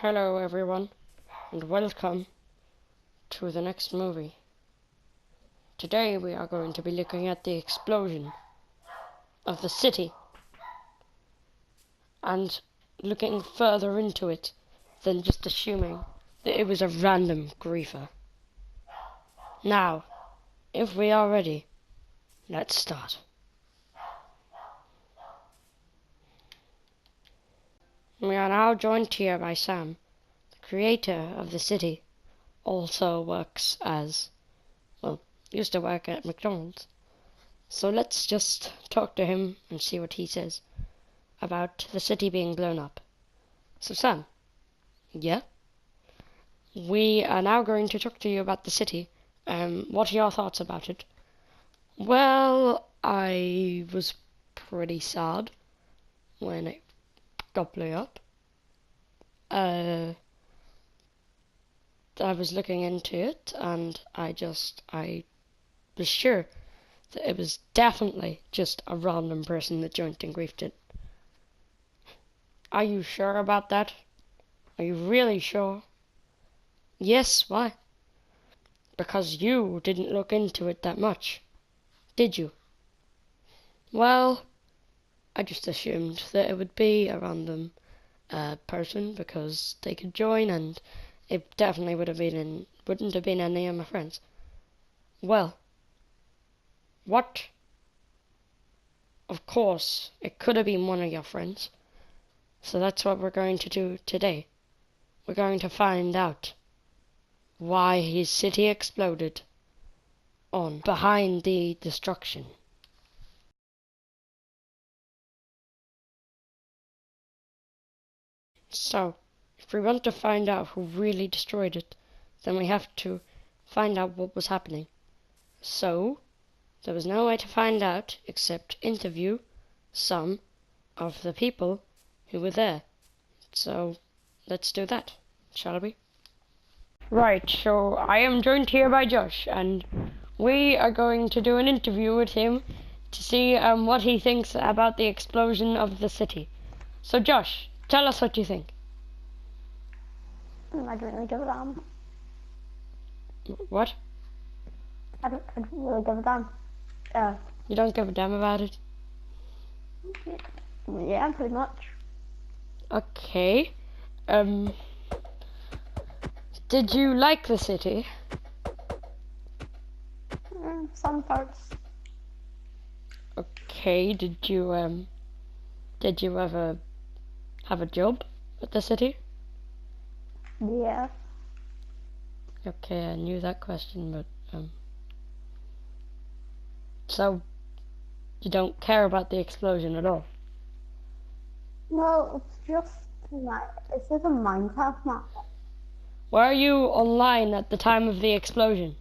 Hello everyone, and welcome to the next movie. Today we are going to be looking at the explosion of the city and looking further into it than just assuming that it was a random griefer. Now, if we are ready, let's start. We are now joined here by Sam, the creator of the city. Also works as, used to work at McDonald's. So let's just talk to him and see what he says about the city being blown up. So Sam, yeah? We are now going to talk to you about the city. What are your thoughts about it? Well, I was pretty sad when it got blown up. I was looking into it and I was sure that it was definitely just a random person that joined and griefed it. Are you sure about that? Are you really sure? Yes, why? Because you didn't look into it that much, did you? Well, I just assumed that it would be a random person because they could join, and it definitely wouldn't have been any of my friends. Well, what? Of course, it could have been one of your friends. So that's what we're going to do today. We're going to find out why his city exploded behind the destruction. So, if we want to find out who really destroyed it, then we have to find out what was happening. So, there was no way to find out except interview some of the people who were there. So, let's do that, shall we? Right, so I am joined here by Josh, and we are going to do an interview with him to see what he thinks about the explosion of the city. So Josh, tell us what you think. I don't really give a damn. What? I don't really give a damn. You don't give a damn about it? Yeah, pretty much. Okay. Did you like the city? Some parts. Okay, did you ever have a job at the city? Yeah. Okay, I knew that question, but so you don't care about the explosion at all? No, it's just a Minecraft map. Were you online at the time of the explosion?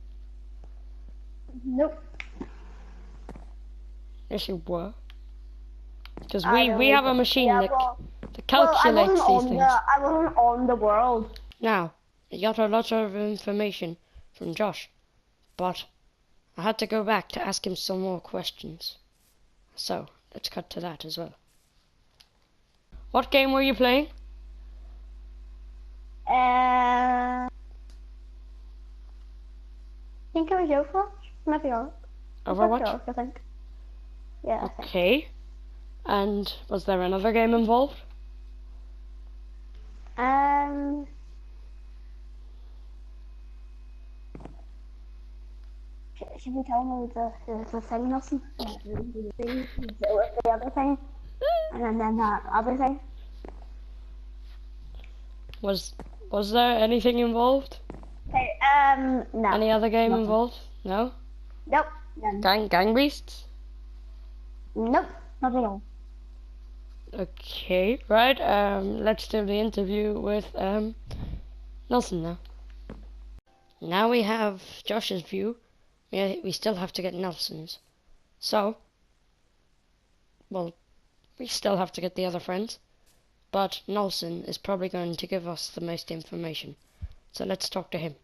Nope. Yes, you were. Because we have a machine that calculates these things. I wasn't on the world. Now, I got a lot of information from Josh, but I had to go back to ask him some more questions. So, let's cut to that as well. What game were you playing? I think it was Overwatch. Maybe Overwatch? I think. Yeah. Okay. And was there another game involved? Should we tell me the thing, Nelson? The other thing, and then that other thing. Was there anything involved? Okay. No. Any other game nothing. involved? No? Nope. None. Gang beasts? Nope. Not at all. Okay, right. Let's do the interview with Nelson now. Now we have Josh's view. We still have to get Nelson's. So, we still have to get the other friends. But Nelson is probably going to give us the most information. So let's talk to him.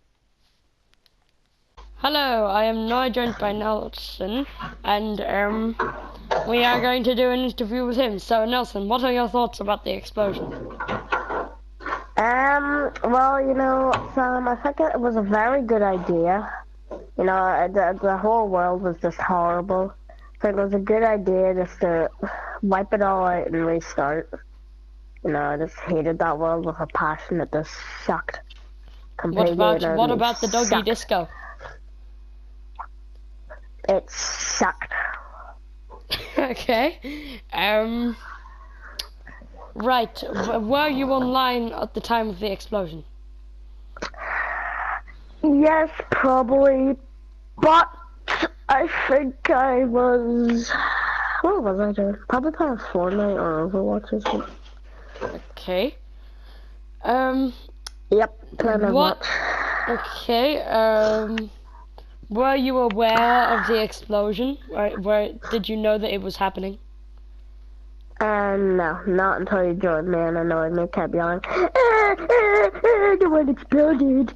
Hello, I am now joined by Nelson, and we are going to do an interview with him. So Nelson, what are your thoughts about the explosion? Well, Sam, I think it was a very good idea. The whole world was just horrible. So it was a good idea just to wipe it all out and restart. I just hated that world with a passion. It just sucked completely. What about the doggy disco? It sucked. Okay. Right. Were you online at the time of the explosion? Yes, probably. But I think I was... What was I doing? Probably playing Fortnite or Overwatch or something. Okay. Yep, playing Overwatch. Okay, were you aware of the explosion? Where did you know that it was happening? No, not until you joined me and annoyed me, kept yelling, the one exploded.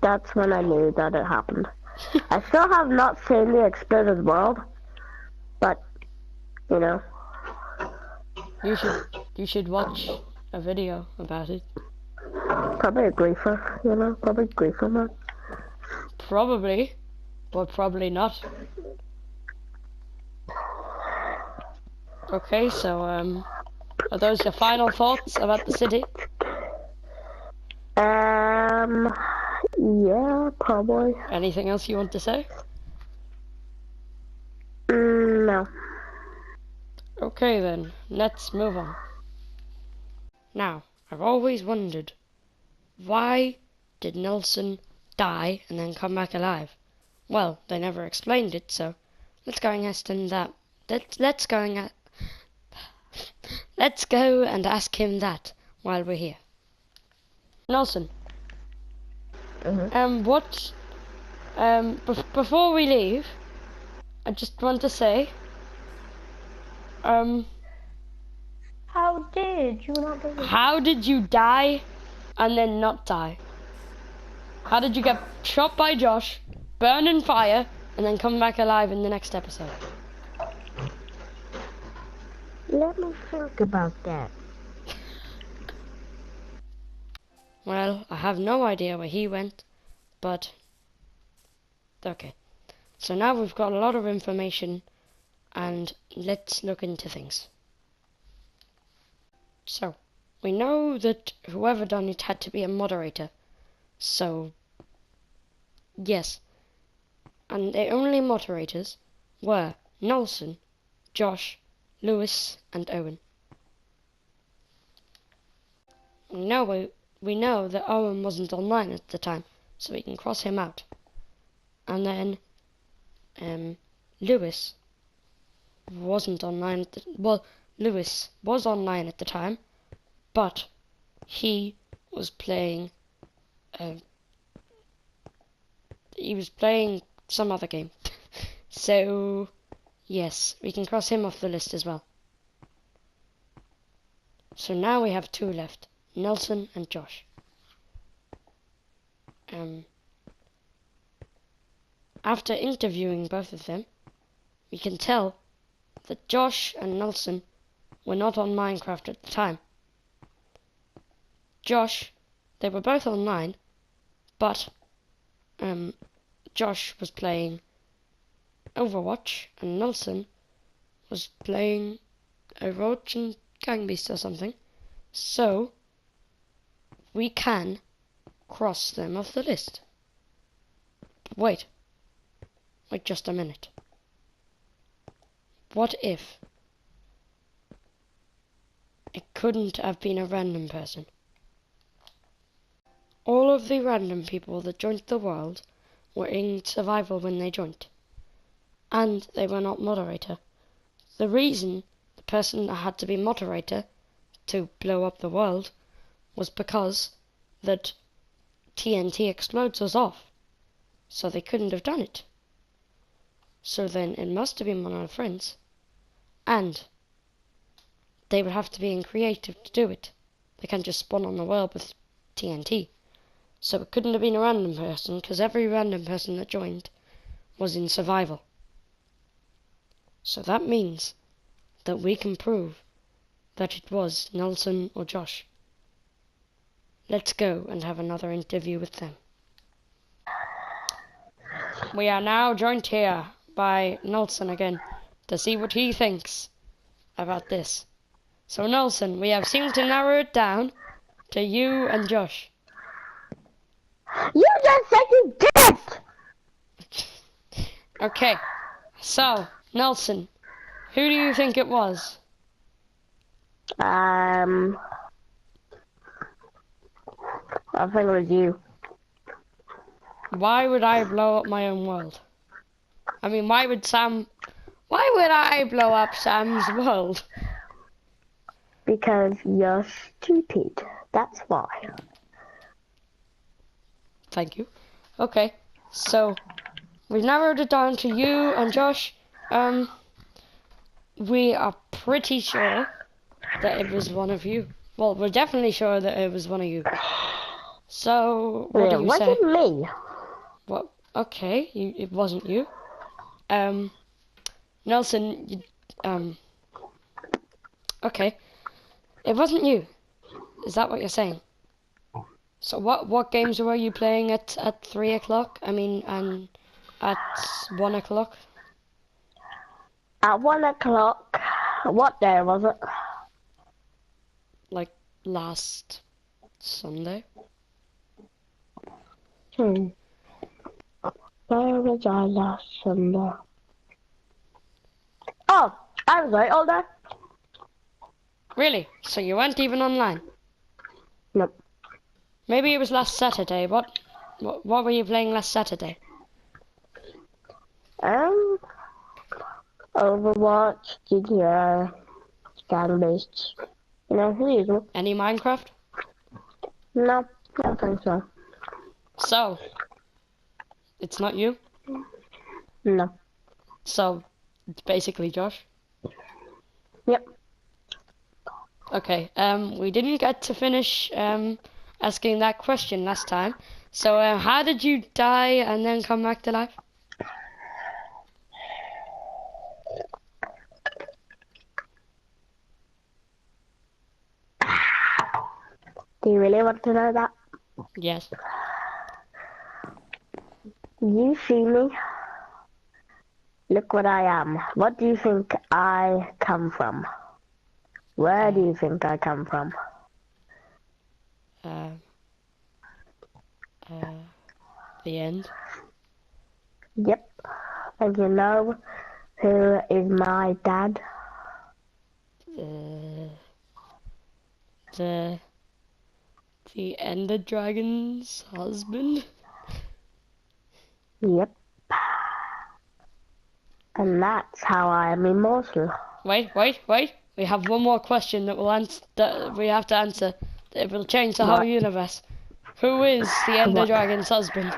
That's when I knew that it happened. I still have not seen the exploded world, but, You should watch a video about it. Probably a griefer, probably griefer, man. Probably, but probably not. Okay, so, are those your final thoughts about the city? Yeah, probably. Anything else you want to say? No. Okay then, let's move on. Now, I've always wondered, why did Nelson die and then come back alive? Well, they never explained it, so let's go and ask him that. Let's go and ask him that while we're here. Nelson. Before we leave, I just want to say, How did you not believe? How did you die and then not die? How did you get shot by Josh, burn in fire, and then come back alive in the next episode? Let me think about that. Well, I have no idea where he went, but okay. So now we've got a lot of information, and let's look into things. So, we know that whoever done it had to be a moderator. So, yes. And the only moderators were Nelson, Josh, Lewis, and Owen. We know that Owen wasn't online at the time, so we can cross him out. And then, Lewis wasn't online Lewis was online at the time, but he was playing some other game. So yes, we can cross him off the list as well. So now we have two left, Nelson and Josh. After interviewing both of them, we can tell that Josh and Nelson were not on Minecraft at the time. Josh, they were both online, but Josh was playing Overwatch and Nelson was playing Overwatch and Gang Beast or something. So we can cross them off the list. Wait just a minute. What if it couldn't have been a random person? All of the random people that joined the world were in survival when they joined, and they were not moderator. The reason the person that had to be moderator to blow up the world was because that TNT explodes was off, so they couldn't have done it. So then it must have been one of our friends, and they would have to be in creative to do it. They can't just spawn on the world with TNT. So it couldn't have been a random person, because every random person that joined was in survival. So that means that we can prove that it was Nelson or Josh. Let's go and have another interview with them. We are now joined here by Nelson again to see what he thinks about this. So Nelson, we have seemed to narrow it down to you and Josh. You just said you did! Okay, so Nelson, who do you think it was? I think it was you. Why would I blow up my own world? I mean, why would I blow up Sam's world? Because you're stupid. That's why. Thank you. Okay, so we've narrowed it down to you and Josh. We are pretty sure that it was one of you. Well, we're definitely sure that it was one of you. So, what do you say? It wasn't me. Well, okay, it wasn't you. Nelson, okay, it wasn't you. Is that what you're saying? So what games were you playing at 3 o'clock? I mean, and at 1 o'clock? At 1 o'clock. What day was it? Like last Sunday? Where was I last Sunday? Oh, I was right all day. Really? So you weren't even online? Nope. Maybe it was last Saturday. What were you playing last Saturday? Overwatch, GTA, Scan-based. You know, the usual. Any Minecraft? No, I don't think so. So, it's not you? No. So, it's basically Josh? Yep. Okay, we didn't get to finish asking that question last time. So, how did you die and then come back to life? Do you really want to know that? Yes. You see me? Look what I am. What do you think I come from? Where do you think I come from? The end. Yep. And you know who is my dad? The Ender Dragon's husband? Yep. And that's how I am immortal. Wait. We have one more question that we have to answer. It will change the whole universe. Who is the Ender Dragon's husband?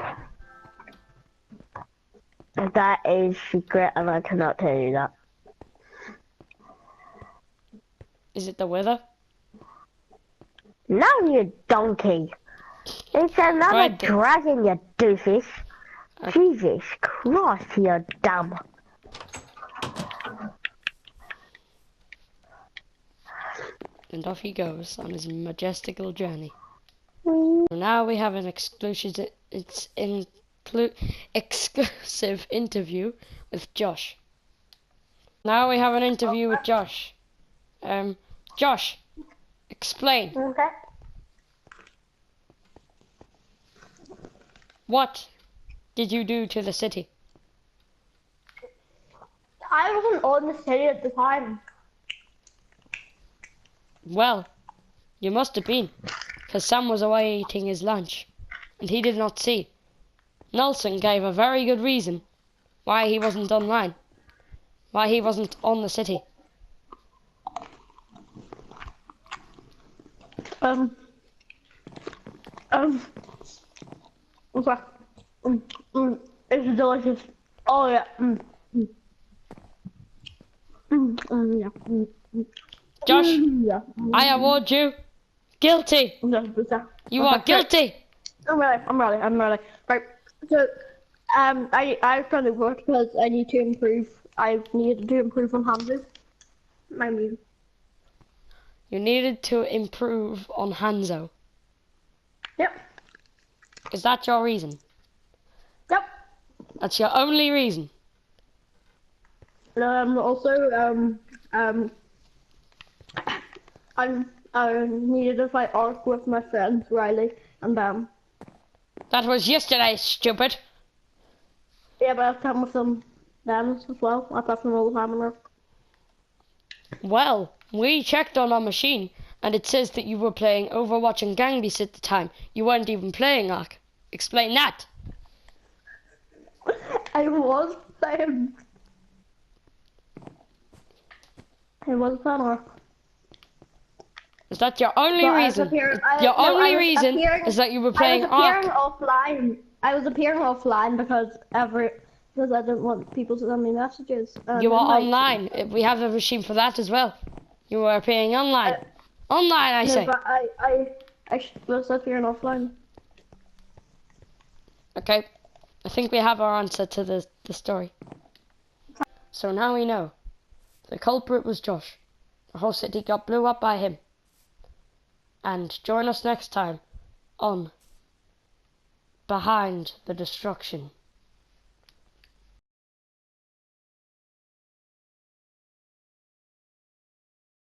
That is secret and I cannot tell you that. Is it the Wither? No, you donkey. It's another Right. dragon, you doofus. Jesus Christ, you're dumb. And off he goes on his majestical journey. Mm. Now we have an exclusive interview with Josh. Now we have an interview with Josh. Josh, explain. Okay. What did you do to the city? I wasn't on the city at the time. Well, you must have been, because Sam was away eating his lunch, and he did not see. Nelson gave a very good reason why he wasn't online, why he wasn't on the city. Okay. It's delicious. Oh yeah. Yeah. Josh, Yeah. I award you guilty. You are guilty. I'm ready. Right. So, I've done the work because I need to improve. I've needed to improve on handling. My move. You needed to improve on Hanzo. Yep. Is that your reason? Yep. That's your only reason? Also, I needed to fight Ark with my friends Riley and Bam. That was yesterday, stupid. Yeah, but I was playing with some Bams as well. I play them all the time on Ark. Well, we checked on our machine, and it says that you were playing Overwatch and Gang Beasts at the time. You weren't even playing Ark. Explain that. I was playing Ark. Is that your only But I was reason? appearing- Your I only was reason appearing- is that you were I playing was appearing Ark. offline. I was appearing offline because I didn't want people to send me messages. And You were then, like, online. We have a machine for that as well. You were appearing online. Online, I no, say. but I was appearing offline. Okay. I think we have our answer to the story. So now we know. The culprit was Josh. The whole city got blew up by him. And join us next time on Behind the Destruction.